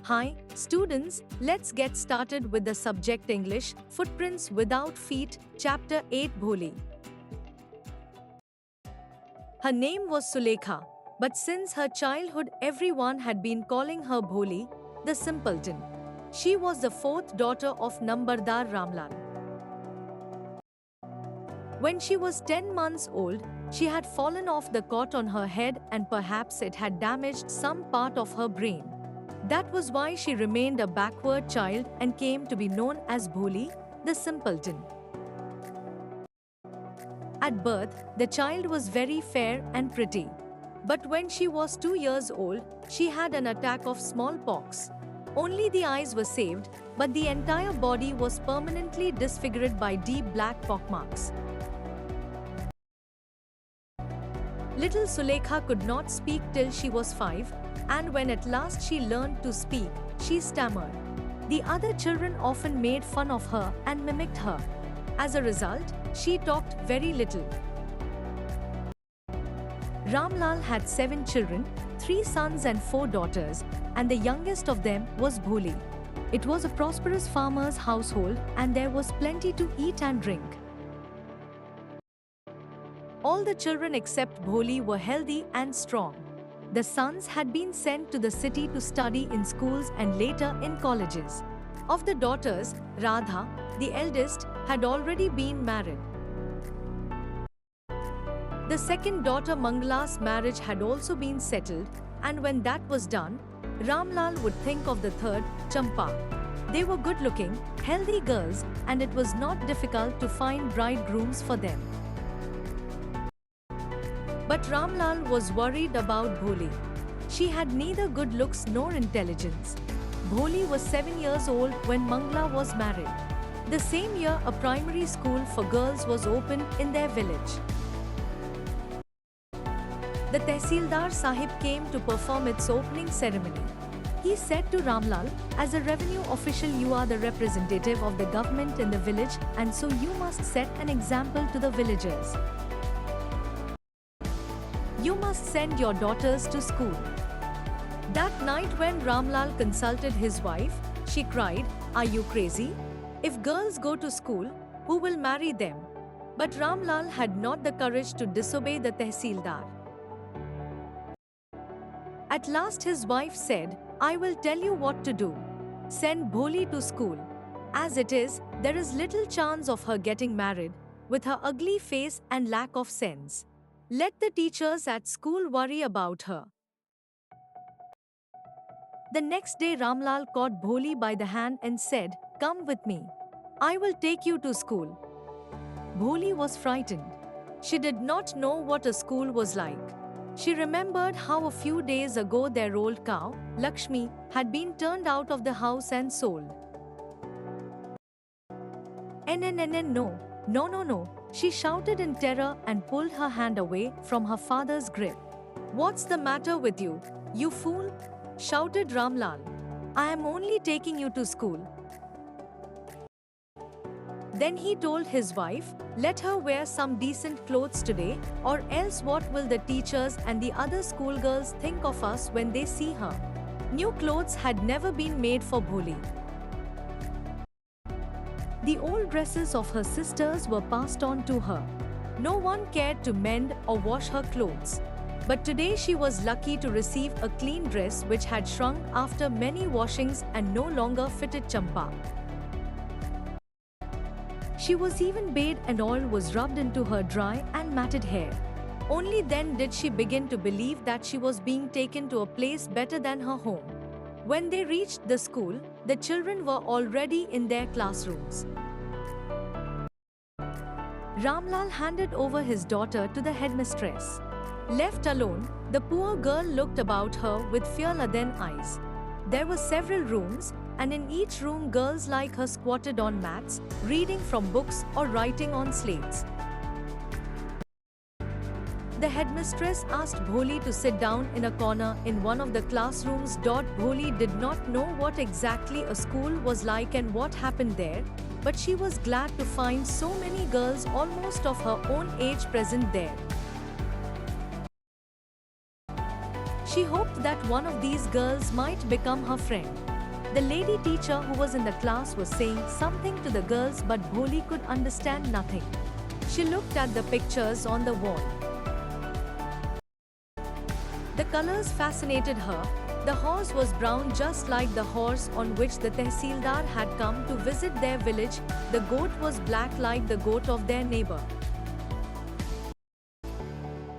Hi, students, let's get started with the subject English, Footprints Without Feet, Chapter 8 Bholi. Her name was Sulekha, but since her childhood everyone had been calling her Bholi, the simpleton. She was the fourth daughter of Nambardar Ramlal. When she was 10 months old, she had fallen off the cot on her head and perhaps it had damaged some part of her brain. That was why she remained a backward child and came to be known as Bholi, the simpleton. At birth, the child was very fair and pretty. But when she was 2 years old, she had an attack of smallpox. Only the eyes were saved, but the entire body was permanently disfigured by deep black pockmarks. Little Sulekha could not speak till she was 5, and when at last she learned to speak, she stammered. The other children often made fun of her and mimicked her. As a result, she talked very little. Ramlal had 7 children, 3 sons and 4 daughters, and the youngest of them was Bholi. It was a prosperous farmer's household and there was plenty to eat and drink. All the children except Bholi were healthy and strong. The sons had been sent to the city to study in schools and later in colleges. Of the daughters, Radha, the eldest, had already been married. The second daughter Mangala's marriage had also been settled, and when that was done, Ramlal would think of the third, Champa. They were good-looking, healthy girls, and it was not difficult to find bridegrooms for them. But Ramlal was worried about Bholi. She had neither good looks nor intelligence. Bholi was 7 years old when Mangala was married. The same year, a primary school for girls was opened in their village. The Tehsildar Sahib came to perform its opening ceremony. He said to Ramlal, "As a revenue official, you are the representative of the government in the village, and so you must set an example to the villagers. You must send your daughters to school." That night when Ramlal consulted his wife, she cried, "Are you crazy? If girls go to school, who will marry them?" But Ramlal had not the courage to disobey the Tehsildar. At last his wife said, "I will tell you what to do. Send Bholi to school. As it is, there is little chance of her getting married, with her ugly face and lack of sense. Let the teachers at school worry about her." The next day Ramlal caught Bholi by the hand and said, "Come with me. I will take you to school." Bholi was frightened. She did not know what a school was like. She remembered how a few days ago their old cow, Lakshmi, had been turned out of the house and sold. No, she shouted in terror and pulled her hand away from her father's grip. "What's the matter with you, you fool?" shouted Ramlal. "I am only taking you to school." Then he told his wife, "Let her wear some decent clothes today, or else what will the teachers and the other schoolgirls think of us when they see her?" New clothes had never been made for Bholi. The old dresses of her sisters were passed on to her. No one cared to mend or wash her clothes. But today she was lucky to receive a clean dress which had shrunk after many washings and no longer fitted Champa. She was even bathed and oil was rubbed into her dry and matted hair. Only then did she begin to believe that she was being taken to a place better than her home. When they reached the school, the children were already in their classrooms. Ramlal handed over his daughter to the headmistress. Left alone, the poor girl looked about her with fear-laden eyes. There were several rooms, and in each room girls like her squatted on mats, reading from books or writing on slates. The headmistress asked Bholi to sit down in a corner in one of the classrooms. Bholi did not know what exactly a school was like and what happened there, but she was glad to find so many girls almost of her own age present there. She hoped that one of these girls might become her friend. The lady teacher who was in the class was saying something to the girls, but Bholi could understand nothing. She looked at the pictures on the wall. The colors fascinated her. The horse was brown, just like the horse on which the Tehsildar had come to visit their village. The goat was black, like the goat of their neighbor.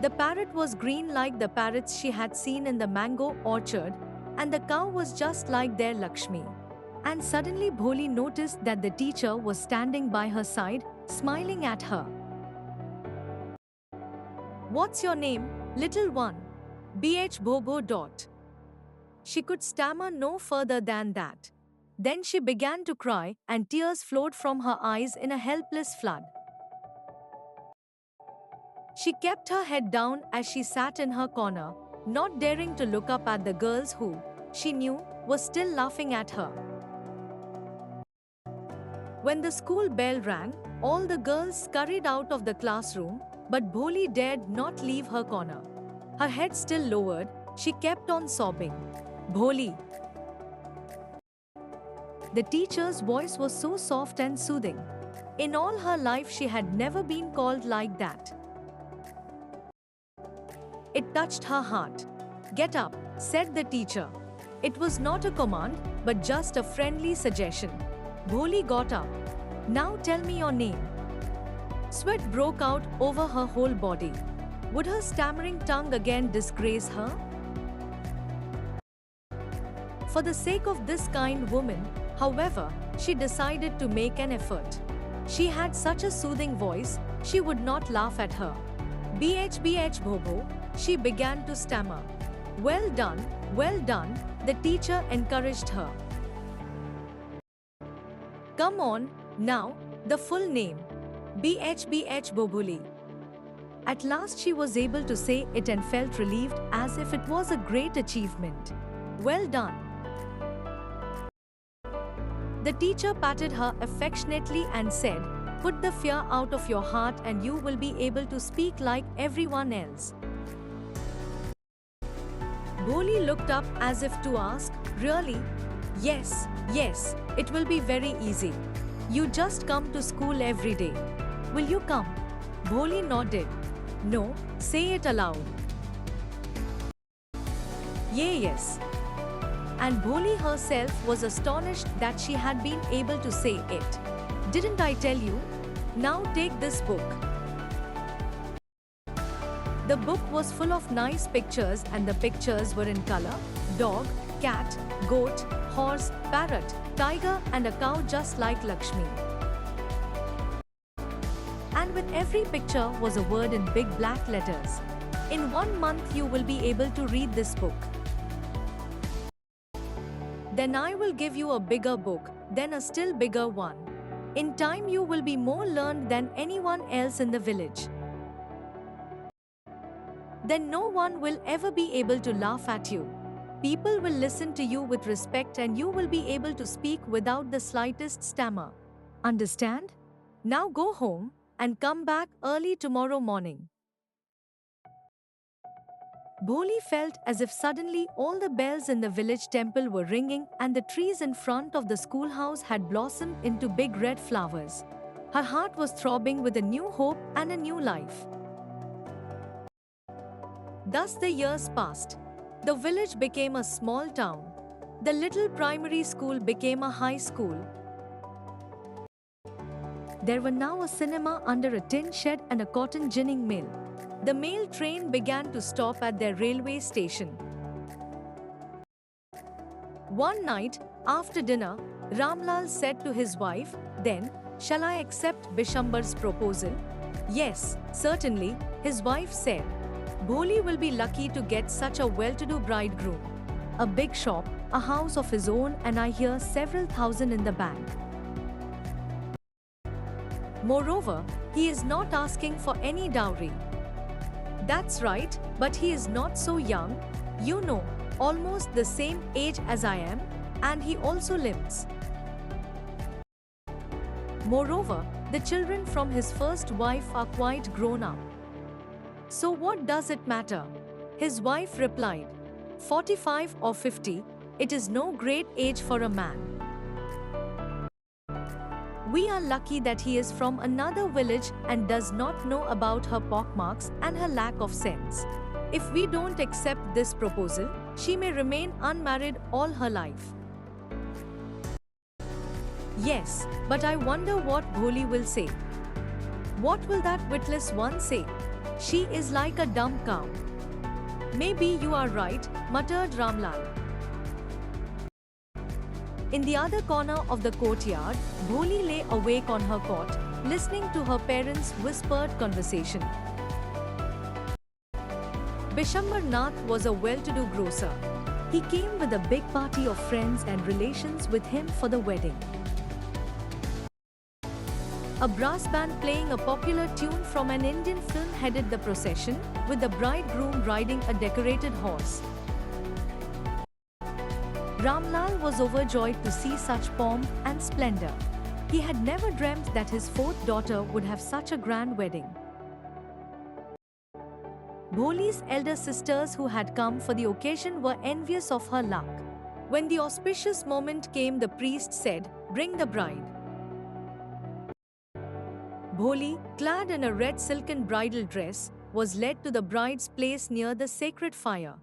The parrot was green, like the parrots she had seen in the mango orchard, and the cow was just like their Lakshmi. And suddenly Bholi noticed that the teacher was standing by her side, smiling at her. "What's your name, little one?" "BH Bobo. She could stammer no further than that. Then she began to cry, and tears flowed from her eyes in a helpless flood. She kept her head down as she sat in her corner, not daring to look up at the girls who, she knew, were still laughing at her. When the school bell rang, all the girls scurried out of the classroom, but Bholi dared not leave her corner. Her head still lowered, she kept on sobbing. "Bholi." The teacher's voice was so soft and soothing. In all her life, she had never been called like that. It touched her heart. "Get up," said the teacher. It was not a command, but just a friendly suggestion. Bholi got up. "Now tell me your name." Sweat broke out over her whole body. Would her stammering tongue again disgrace her? For the sake of this kind woman, however, she decided to make an effort. She had such a soothing voice, she would not laugh at her. "BH Bobo," she began to stammer. Well done, the teacher encouraged her. "Come on, now, the full name." BH Bobuli. At last she was able to say it and felt relieved, as if it was a great achievement. "Well done." The teacher patted her affectionately and said, "Put the fear out of your heart and you will be able to speak like everyone else." Bholi looked up as if to ask, "Really?" Yes, it will be very easy. You just come to school every day. Will you come?" Bholi nodded. "No, say it aloud." Yes. And Bholi herself was astonished that she had been able to say it. "Didn't I tell you? Now take this book." The book was full of nice pictures, and the pictures were in color: dog, cat, goat, horse, parrot, tiger, and a cow just like Lakshmi. And with every picture was a word in big black letters. "In 1 month you will be able to read this book. Then I will give you a bigger book, then a still bigger one. In time you will be more learned than anyone else in the village. Then no one will ever be able to laugh at you. People will listen to you with respect and you will be able to speak without the slightest stammer. Understand? Now go home and come back early tomorrow morning." Bholi felt as if suddenly all the bells in the village temple were ringing and the trees in front of the schoolhouse had blossomed into big red flowers. Her heart was throbbing with a new hope and a new life. Thus the years passed. The village became a small town. The little primary school became a high school. There were now a cinema under a tin shed and a cotton ginning mill. The mail train began to stop at their railway station. One night, after dinner, Ramlal said to his wife, "Then, shall I accept Bishambar's proposal?" "Yes, certainly," his wife said. "Bholi will be lucky to get such a well-to-do bridegroom. A big shop, a house of his own, and I hear several thousand in the bank. Moreover, he is not asking for any dowry." "That's right, but he is not so young. You know, almost the same age as I am, and he also limps. Moreover, the children from his first wife are quite grown up. So what does it matter?" His wife replied, 45 or 50, It is no great age for a man. We are lucky that he is from another village and does not know about her pockmarks and her lack of sense. If we don't accept this proposal, she may remain unmarried all her life. Yes, but I wonder what Bholi will say. What will that witless one say? She is like a dumb cow. Maybe you are right, muttered Ramlal. In the other corner of the courtyard, Bholi lay awake on her cot, listening to her parents' whispered conversation. Bishambar Nath was a well-to-do grocer. He came with a big party of friends and relations with him for the wedding. A brass band playing a popular tune from an Indian film headed the procession, with the bridegroom riding a decorated horse. Ramlal was overjoyed to see such pomp and splendor. He had never dreamt that his fourth daughter would have such a grand wedding. Bholi's elder sisters who had come for the occasion were envious of her luck. When the auspicious moment came, the priest said, "Bring the bride." Bholi, clad in a red silken bridal dress, was led to the bride's place near the sacred fire.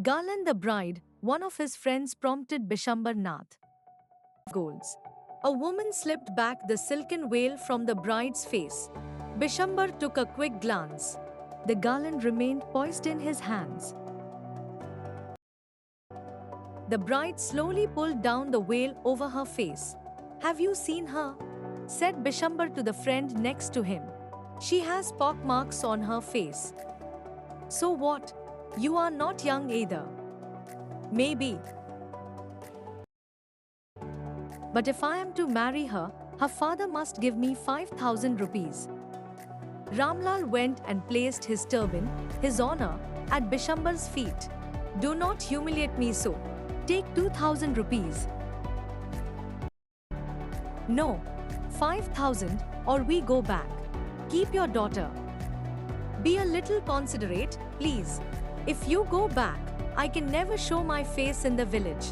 Garland the bride, one of his friends prompted Bishambar Nath. Goals. A woman slipped back the silken veil from the bride's face. Bishambar took a quick glance. The garland remained poised in his hands. The bride slowly pulled down the veil over her face. "Have you seen her?" said Bishambar to the friend next to him. "She has pockmarks on her face." "So what? You are not young either." "Maybe. But if I am to marry her, her father must give me 5,000 rupees. Ramlal went and placed his turban, his honor, at Bishambar's feet. "Do not humiliate me so. Take 2,000 rupees. "No. 5,000 or we go back. Keep your daughter. Be a little considerate, please. If you go back, I can never show my face in the village."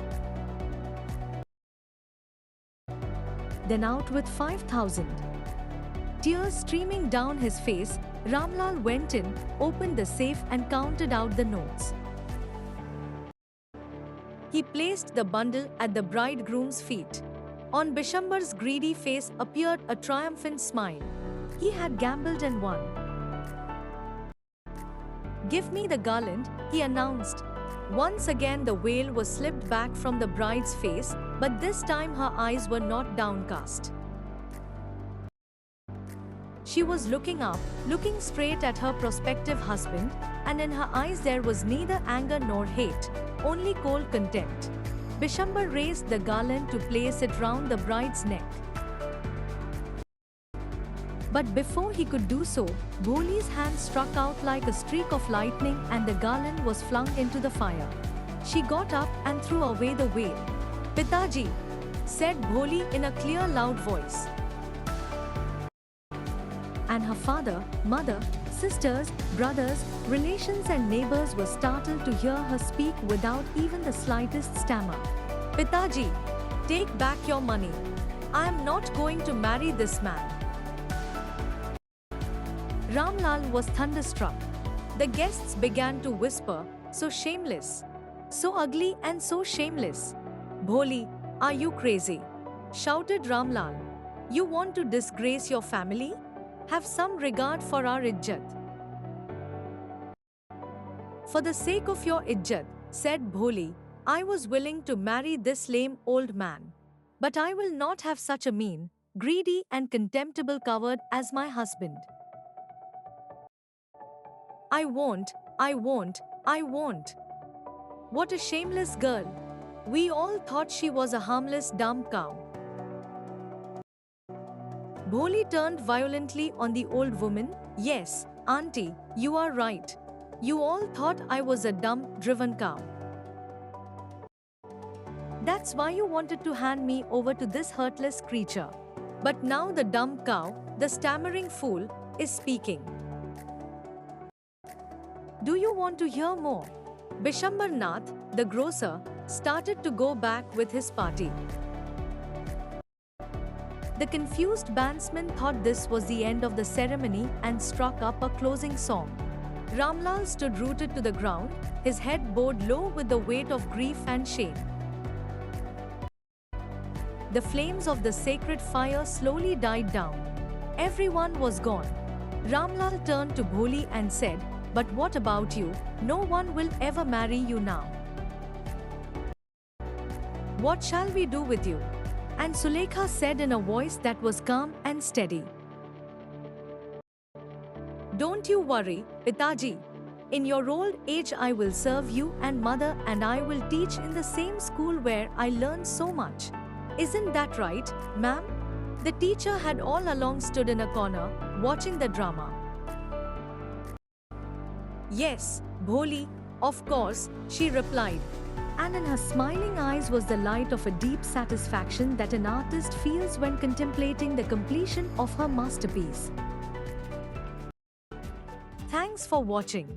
Then out with 5,000. Tears streaming down his face, Ramlal went in, opened the safe and counted out the notes. He placed the bundle at the bridegroom's feet. On Bishambar's greedy face appeared a triumphant smile. He had gambled and won. "Give me the garland," he announced. Once again the veil was slipped back from the bride's face, but this time her eyes were not downcast. She was looking up, looking straight at her prospective husband, and in her eyes there was neither anger nor hate, only cold contempt. Bishambar raised the garland to place it round the bride's neck. But before he could do so, Bholi's hand struck out like a streak of lightning and the garland was flung into the fire. She got up and threw away the veil. "Pitaji," said Bholi in a clear, loud voice. And her father, mother, sisters, brothers, relations and neighbors were startled to hear her speak without even the slightest stammer. "Pitaji, take back your money. I am not going to marry this man." Ramlal was thunderstruck. The guests began to whisper, "So shameless, so ugly and so shameless." "Bholi, are you crazy?" shouted Ramlal. "You want to disgrace your family? Have some regard for our ijjat." "For the sake of your ijjat," said Bholi, "I was willing to marry this lame old man. But I will not have such a mean, greedy and contemptible coward as my husband. I won't, I won't, I won't." What a shameless girl. We all thought she was a harmless dumb cow. Bholi turned violently on the old woman. "Yes, auntie, you are right. You all thought I was a dumb, driven cow. That's why you wanted to hand me over to this heartless creature. But now the dumb cow, the stammering fool, is speaking. Do you want to hear more?" Bishambar Nath, the grocer, started to go back with his party. The confused bandsman thought this was the end of the ceremony and struck up a closing song. Ramlal stood rooted to the ground, his head bowed low with the weight of grief and shame. The flames of the sacred fire slowly died down. Everyone was gone. Ramlal turned to Bholi and said, "But what about you? No one will ever marry you now. What shall we do with you?" And Sulekha said in a voice that was calm and steady, "Don't you worry, Pitaji. In your old age I will serve you and mother, and I will teach in the same school where I learned so much. Isn't that right, ma'am?" The teacher had all along stood in a corner, watching the drama. "Yes, Bholi, of course," she replied. And in her smiling eyes was the light of a deep satisfaction that an artist feels when contemplating the completion of her masterpiece. Thanks for watching.